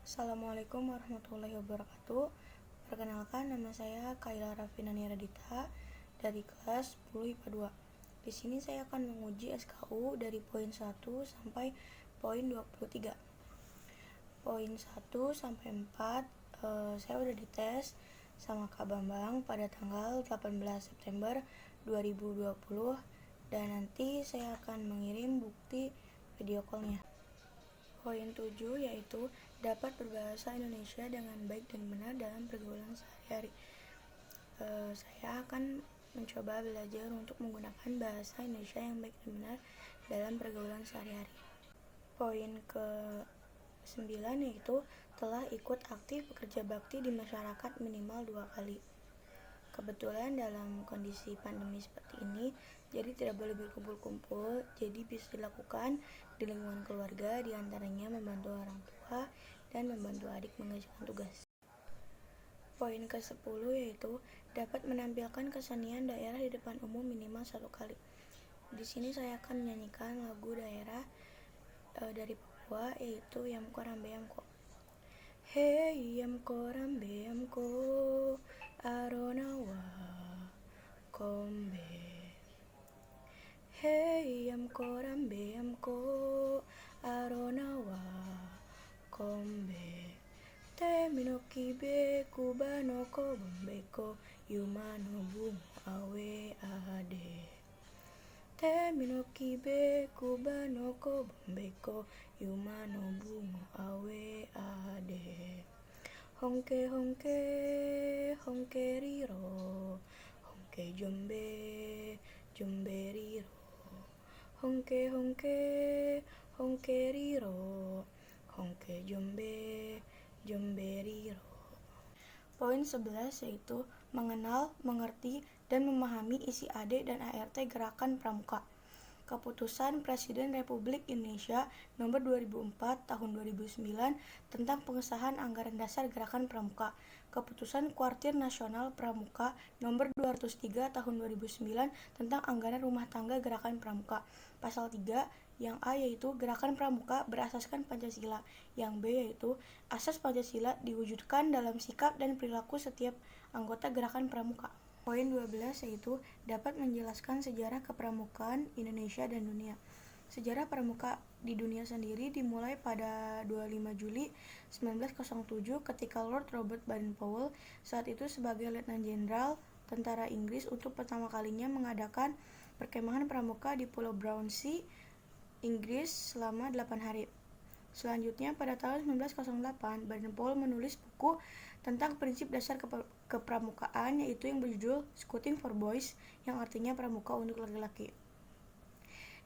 Assalamualaikum warahmatullahi wabarakatuh. Perkenalkan, nama saya Kaila Raffinani Radita dari kelas 10 IPA 2. Di sini saya akan menguji SKU dari poin 1 sampai poin 23. Poin 1 sampai 4 saya udah dites sama Kak Bambang pada tanggal 18 September 2020 dan nanti saya akan mengirim bukti video call-nya. Poin 7 yaitu dapat berbahasa Indonesia dengan baik dan benar dalam pergaulan sehari-hari. Saya akan mencoba belajar untuk menggunakan bahasa Indonesia yang baik dan benar dalam pergaulan sehari-hari. Poin ke-9 yaitu telah ikut aktif bekerja bakti di masyarakat minimal 2 kali. Kebetulan dalam kondisi pandemi seperti ini, jadi tidak boleh berkumpul-kumpul, jadi bisa dilakukan di lingkungan keluarga, diantaranya membantu orang tua dan membantu adik mengerjakan tugas. Poin ke-10 yaitu dapat menampilkan kesenian daerah di depan umum minimal 1 kali. Di sini saya akan menyanyikan lagu daerah dari Papua, yaitu Yamko Rambe Yamko. Hey Yamko Rambe Yamko Aronawa Kombe. Hey Yamko Rambe Yamko Aronawa Kombe. Temino kibe kubano ko bombeko yumano bungo awe ade. Temino kibe kubano ko bombeko yumano bungo awe ade. Honke honke honke riro honke jombe jombe riro honke honke honke riro honke jombe jombe riro. Poin 11 yaitu mengenal, mengerti, dan memahami isi AD dan ART Gerakan Pramuka. Keputusan Presiden Republik Indonesia Nomor 2004 Tahun 2009 tentang pengesahan anggaran dasar Gerakan Pramuka. Keputusan Kuartir Nasional Pramuka Nomor 203 Tahun 2009 tentang anggaran rumah tangga Gerakan Pramuka. Pasal 3 yang A yaitu Gerakan Pramuka berasaskan Pancasila, yang B yaitu asas Pancasila diwujudkan dalam sikap dan perilaku setiap anggota Gerakan Pramuka. Poin 12 yaitu dapat menjelaskan sejarah kepramukaan Indonesia dan dunia. Sejarah pramuka di dunia sendiri dimulai pada 25 Juli 1907 ketika Lord Robert Baden-Powell saat itu sebagai Letnan Jenderal tentara Inggris untuk pertama kalinya mengadakan perkemahan pramuka di Pulau Brownsea, Inggris selama 8 hari. Selanjutnya, pada tahun 1908, Baden-Powell menulis buku tentang prinsip dasar kepramukaan, yaitu yang berjudul Scouting for Boys, yang artinya pramuka untuk laki-laki.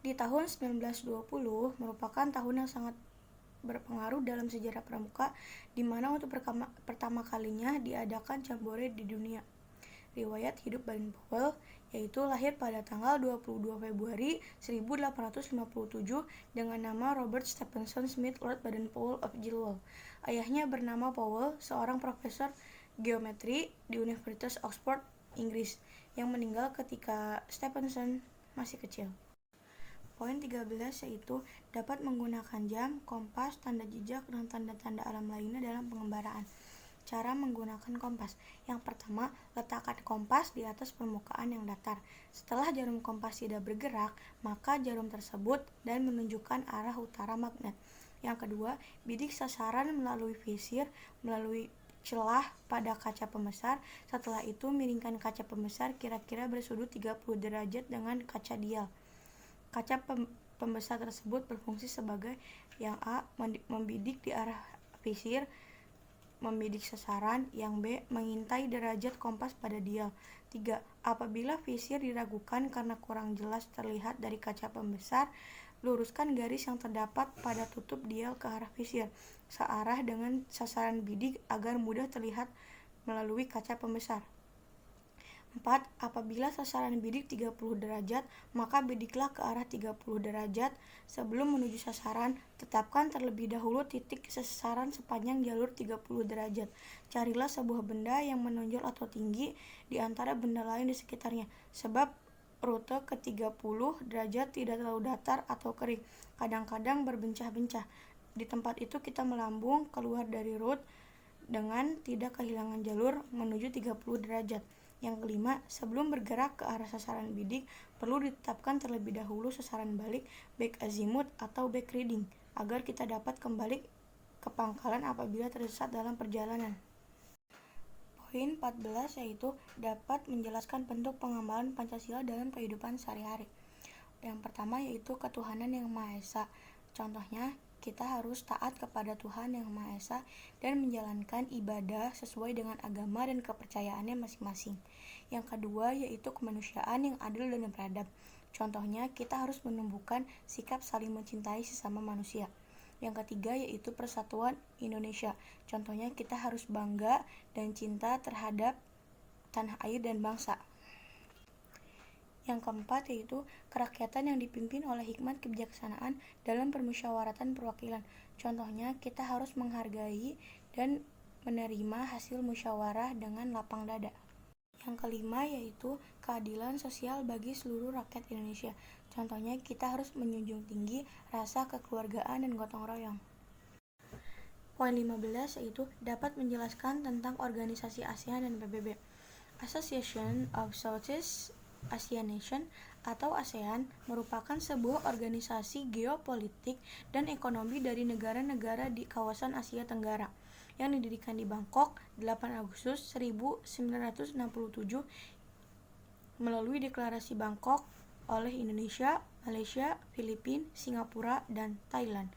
Di tahun 1920 merupakan tahun yang sangat berpengaruh dalam sejarah pramuka, di mana untuk pertama kalinya diadakan jambore di dunia. Riwayat hidup Baden-Powell yaitu lahir pada tanggal 22 Februari 1857 dengan nama Robert Stephenson Smith Lord Baden-Powell of Gilwell. Ayahnya bernama Powell, seorang profesor geometri di Universitas Oxford, Inggris, yang meninggal ketika Stephenson masih kecil. Poin 13 yaitu dapat menggunakan jam, kompas, tanda jejak, dan tanda-tanda alam lainnya dalam pengembaraan. Cara menggunakan kompas. Yang pertama, letakkan kompas di atas permukaan yang datar. Setelah jarum kompas tidak bergerak, maka jarum tersebut dan menunjukkan arah utara magnet. Yang kedua, bidik sasaran melalui visir, melalui celah pada kaca pembesar. Setelah itu, miringkan kaca pembesar kira-kira bersudut 30 derajat dengan kaca dial. Kaca pembesar tersebut berfungsi sebagai yang A, membidik di arah visir, membidik sasaran, yang B, mengintai derajat kompas pada dial. 3. Apabila visir diragukan karena kurang jelas terlihat dari kaca pembesar, luruskan garis yang terdapat pada tutup dial ke arah visir, searah dengan sasaran bidik agar mudah terlihat melalui kaca pembesar. 4. Apabila sasaran bidik 30 derajat, maka bidiklah ke arah 30 derajat. Sebelum menuju sasaran, tetapkan terlebih dahulu titik sasaran sepanjang jalur 30 derajat. Carilah sebuah benda yang menonjol atau tinggi di antara benda lain di sekitarnya, sebab rute ke 30 derajat tidak terlalu datar atau kering, kadang-kadang berbencah-bencah. Di tempat itu kita melambung keluar dari route dengan tidak kehilangan jalur menuju 30 derajat. Yang kelima, sebelum bergerak ke arah sasaran bidik, perlu ditetapkan terlebih dahulu sasaran balik back azimuth atau back reading, agar kita dapat kembali ke pangkalan apabila tersesat dalam perjalanan. Poin 14 yaitu dapat menjelaskan bentuk pengamalan Pancasila dalam kehidupan sehari-hari. Yang pertama yaitu ketuhanan yang Maha Esa. Contohnya, kita harus taat kepada Tuhan yang Maha Esa dan menjalankan ibadah sesuai dengan agama dan kepercayaannya masing-masing. Yang kedua yaitu kemanusiaan yang adil dan beradab. Contohnya, kita harus menumbuhkan sikap saling mencintai sesama manusia. Yang ketiga yaitu persatuan Indonesia. Contohnya, kita harus bangga dan cinta terhadap tanah air dan bangsa. Yang keempat yaitu kerakyatan yang dipimpin oleh hikmat kebijaksanaan dalam permusyawaratan perwakilan. Contohnya, kita harus menghargai dan menerima hasil musyawarah dengan lapang dada. Yang kelima yaitu keadilan sosial bagi seluruh rakyat Indonesia. Contohnya, kita harus menjunjung tinggi rasa kekeluargaan dan gotong royong. Poin 15 yaitu dapat menjelaskan tentang organisasi ASEAN dan PBB. Association of Southeast Asian Nation atau ASEAN merupakan sebuah organisasi geopolitik dan ekonomi dari negara-negara di kawasan Asia Tenggara yang didirikan di Bangkok 8 Agustus 1967 melalui Deklarasi Bangkok oleh Indonesia, Malaysia, Filipina, Singapura, dan Thailand.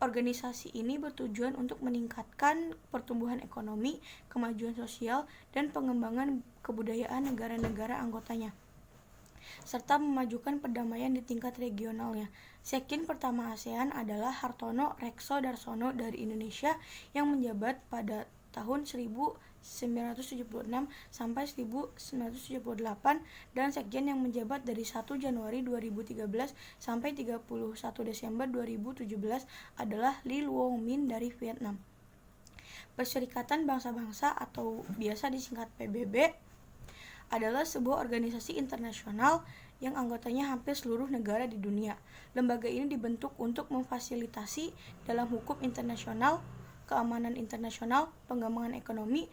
Organisasi ini bertujuan untuk meningkatkan pertumbuhan ekonomi, kemajuan sosial, dan pengembangan kebudayaan negara-negara anggotanya, serta memajukan perdamaian di tingkat regionalnya. Sekjen pertama ASEAN adalah Hartono Rekso Darsono dari Indonesia yang menjabat pada tahun 1976 sampai 1978 dan sekjen yang menjabat dari 1 Januari 2013 sampai 31 Desember 2017 adalah Lee Luong Min dari Vietnam. Perserikatan Bangsa-Bangsa atau biasa disingkat PBB adalah sebuah organisasi internasional yang anggotanya hampir seluruh negara di dunia. Lembaga ini dibentuk untuk memfasilitasi dalam hukum internasional, keamanan internasional, pengembangan ekonomi,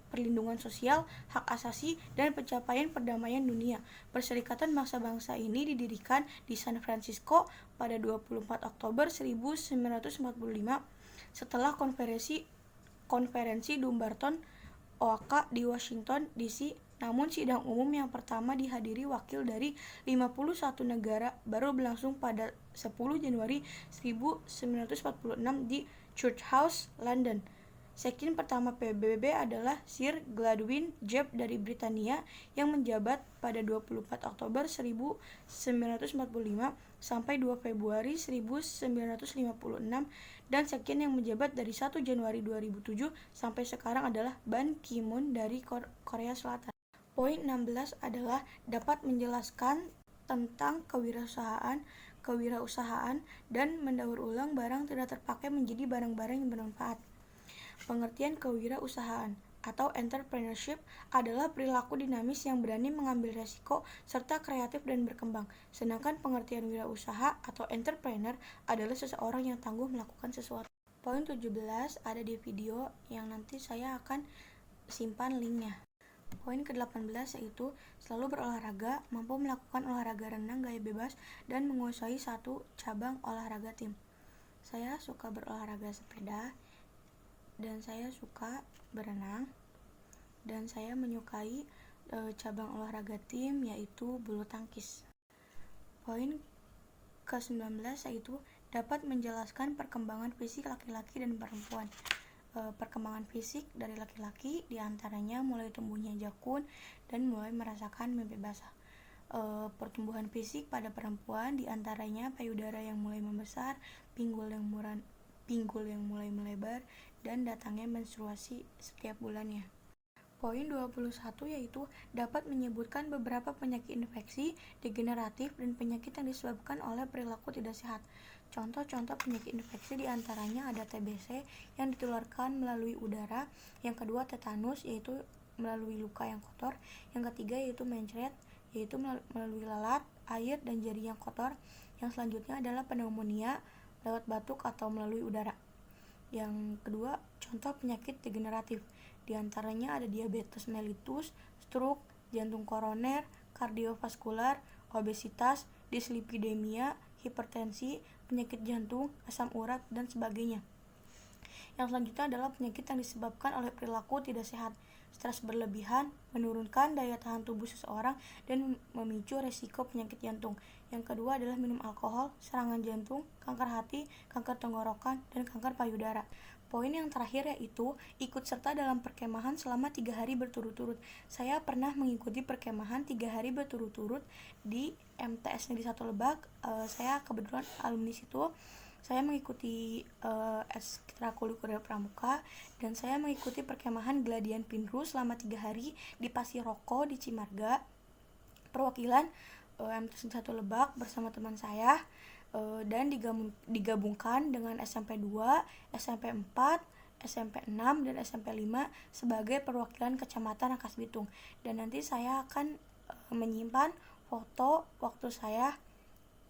perlindungan sosial, hak asasi, dan pencapaian perdamaian dunia. Perserikatan Bangsa-Bangsa ini didirikan di San Francisco pada 24 Oktober 1945 setelah konferensi Dumbarton Oaka di Washington DC. Namun sidang umum yang pertama dihadiri wakil dari 51 negara baru berlangsung pada 10 Januari 1946 di Church House, London. Sekjen pertama PBB adalah Sir Gladwin Jebb dari Britania yang menjabat pada 24 Oktober 1945 sampai 2 Februari 1956 dan sekjen yang menjabat dari 1 Januari 2007 sampai sekarang adalah Ban Ki-moon dari Korea Selatan. Poin 16 adalah dapat menjelaskan tentang kewirausahaan dan mendaur ulang barang tidak terpakai menjadi barang-barang yang bermanfaat. Pengertian kewirausahaan atau entrepreneurship adalah perilaku dinamis yang berani mengambil resiko serta kreatif dan berkembang. Sedangkan pengertian wirausaha atau entrepreneur adalah seseorang yang tangguh melakukan sesuatu. Poin 17 ada di video yang nanti saya akan simpan linknya. Poin ke-18 yaitu selalu berolahraga, mampu melakukan olahraga renang gaya bebas, dan menguasai satu cabang olahraga tim. Saya suka berolahraga sepeda, dan saya suka berenang, dan saya menyukai cabang olahraga tim yaitu bulu tangkis. Poin ke-19 yaitu dapat menjelaskan perkembangan fisik laki-laki dan perempuan. Perkembangan fisik dari laki-laki diantaranya mulai tumbuhnya jakun dan mulai merasakan mimpi basah. Pertumbuhan fisik pada perempuan diantaranya payudara yang mulai membesar, pinggul yang mulai melebar, dan datangnya menstruasi setiap bulannya. Poin 21 yaitu dapat menyebutkan beberapa penyakit infeksi, degeneratif, dan penyakit yang disebabkan oleh perilaku tidak sehat. Contoh-contoh penyakit infeksi diantaranya ada TBC yang ditularkan melalui udara, yang kedua tetanus yaitu melalui luka yang kotor, yang ketiga yaitu mencret yaitu melalui lalat, air, dan jari yang kotor, yang selanjutnya adalah pneumonia lewat batuk atau melalui udara. Yang kedua, contoh penyakit degeneratif. Di antaranya ada diabetes mellitus, stroke, jantung koroner, kardiovaskular, obesitas, dislipidemia, hipertensi, penyakit jantung, asam urat, dan sebagainya. Yang selanjutnya adalah penyakit yang disebabkan oleh perilaku tidak sehat. Stres berlebihan menurunkan daya tahan tubuh seseorang dan memicu resiko penyakit jantung. Yang kedua adalah minum alkohol, serangan jantung, kanker hati, kanker tenggorokan, dan kanker payudara. Poin yang terakhir yaitu ikut serta dalam perkemahan selama 3 hari berturut-turut. Saya pernah mengikuti perkemahan 3 hari berturut-turut di MTS Negeri 1 Lebak. Saya kebetulan alumni situ. Saya mengikuti ekstrakurikuler pramuka, dan saya mengikuti perkemahan Gladian Pinru selama 3 hari di Pasir Roko di Cimarga. Perwakilan MTS 1 Lebak bersama teman saya, dan digabungkan dengan SMP 2, SMP 4, SMP 6, dan SMP 5 sebagai perwakilan Kecamatan Rangkas Bitung. Dan nanti saya akan menyimpan foto waktu saya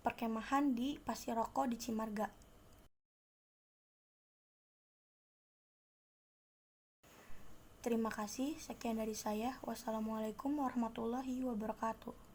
perkemahan di Pasir Roko di Cimarga. Terima kasih, sekian dari saya. Wassalamualaikum warahmatullahi wabarakatuh.